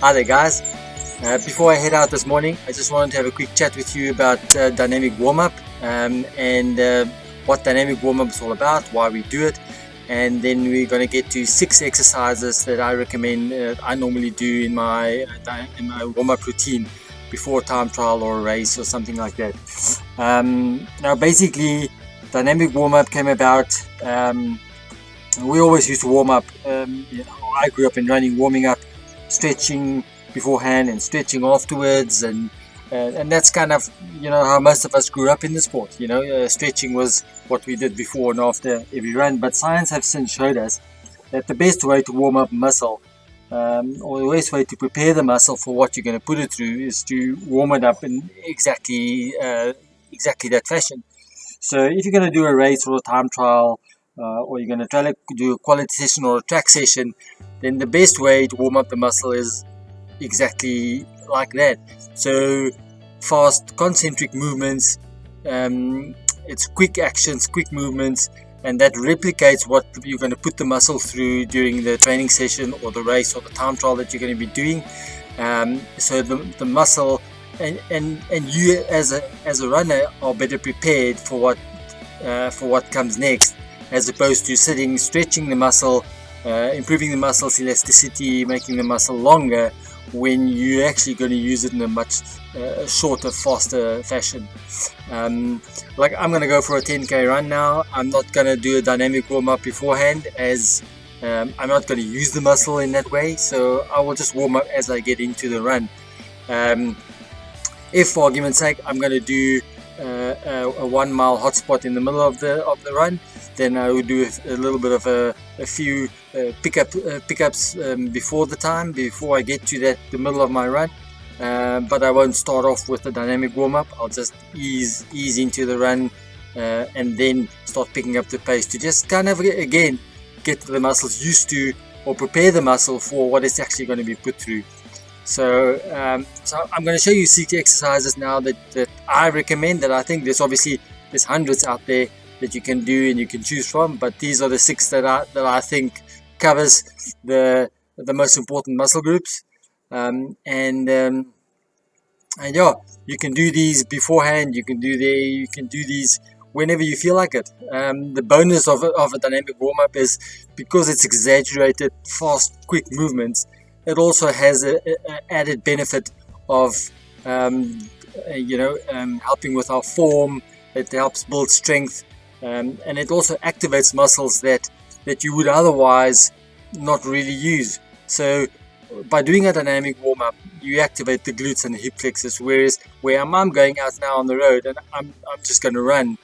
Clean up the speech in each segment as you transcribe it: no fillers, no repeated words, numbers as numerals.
Hi there guys, before I head out this morning I just wanted to have a quick chat with you about dynamic warm-up and what dynamic warm-up is all about, why we do it, and then we're going to get to 6 exercises that I recommend I normally do in my warm-up routine before a time trial or a race or something like that. Now basically dynamic warm-up came about, we always used to warm up, I grew up in running, warming up, stretching beforehand and stretching afterwards, and that's kind of how most of us grew up in the sport. Stretching was what we did before and after every run, but science have since showed us that the best way to warm up muscle, or the best way to prepare the muscle for what you're going to put it through, is to warm it up in exactly that fashion. So if you're going to do a race or a time trial, or you're going to try to do a quality session or a track session, then the best way to warm up the muscle is exactly like that. So fast concentric movements, it's quick actions, quick movements, and that replicates what you're going to put the muscle through during the training session or the race or the time trial that you're going to be doing. So the muscle and you as a runner are better prepared for what comes next, as opposed to sitting, stretching the muscle, improving the muscle's elasticity, making the muscle longer, when you're actually going to use it in a much shorter, faster fashion. Like I'm going to go for a 10k run now. I'm not going to do a dynamic warm-up beforehand, as I'm not going to use the muscle in that way, so I will just warm up as I get into the run. If for argument's sake I'm going to do a 1 mile hotspot in the middle of the run, then I would do a little bit of a few pickups before I get to the middle of my run, but I won't start off with a dynamic warm-up. I'll just ease into the run and then start picking up the pace to just kind of again get the muscles used to, or prepare the muscle for what it's actually going to be put through. So I'm going to show you 6 exercises now that I recommend, that I think there's hundreds out there that you can do and you can choose from, but these are the 6 that I think covers the most important muscle groups, and yeah, you can do these beforehand, you can do these whenever you feel like it. The bonus of a dynamic warm-up is, because it's exaggerated, fast, quick movements, it also has an added benefit of helping with our form. It helps build strength, and it also activates muscles that you would otherwise not really use. So by doing a dynamic warm-up, you activate the glutes and the hip flexors, whereas where I'm going out now on the road and I'm just going to run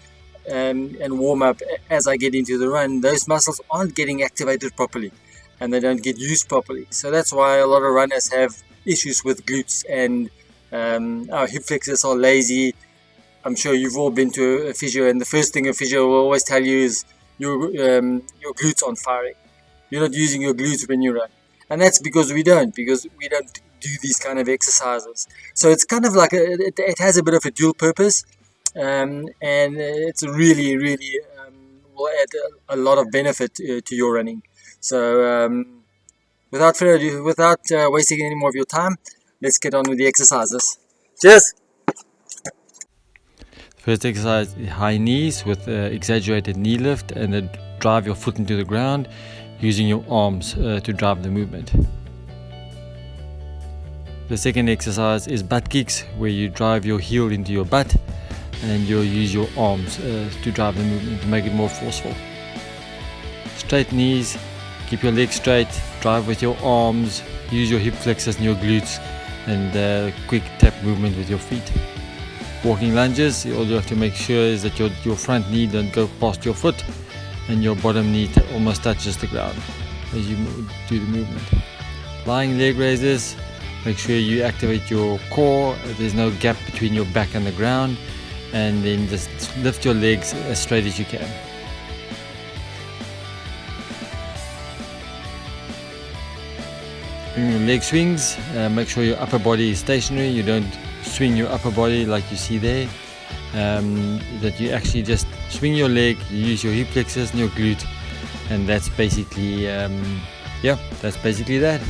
and warm up as I get into the run, those muscles aren't getting activated properly and they don't get used properly. So that's why a lot of runners have issues with glutes, and our hip flexors are lazy. I'm sure you've all been to a physio, and the first thing a physio will always tell you is your glutes aren't firing. You're not using your glutes when you run, and that's because we don't do these kind of exercises. So it's kind of like it has a bit of a dual purpose, and it's really will add a lot of benefit to your running. So without further ado, without wasting any more of your time, let's get on with the exercises. Cheers! First exercise, high knees with exaggerated knee lift, and then drive your foot into the ground using your arms to drive the movement. The second exercise is butt kicks, where you drive your heel into your butt and you'll use your arms to drive the movement to make it more forceful. Straight knees, keep your legs straight, drive with your arms, use your hip flexors and your glutes, and quick tap movement with your feet. Walking lunges, all you have to make sure is that your front knee don't go past your foot and your bottom knee almost touches the ground as you do the movement. Lying leg raises, make sure you activate your core, there's no gap between your back and the ground, and then just lift your legs as straight as you can. Doing your leg swings, make sure your upper body is stationary, you don't swing your upper body like you see there, that you actually just swing your leg, you use your hip flexors and your glute, and that's basically that's basically that.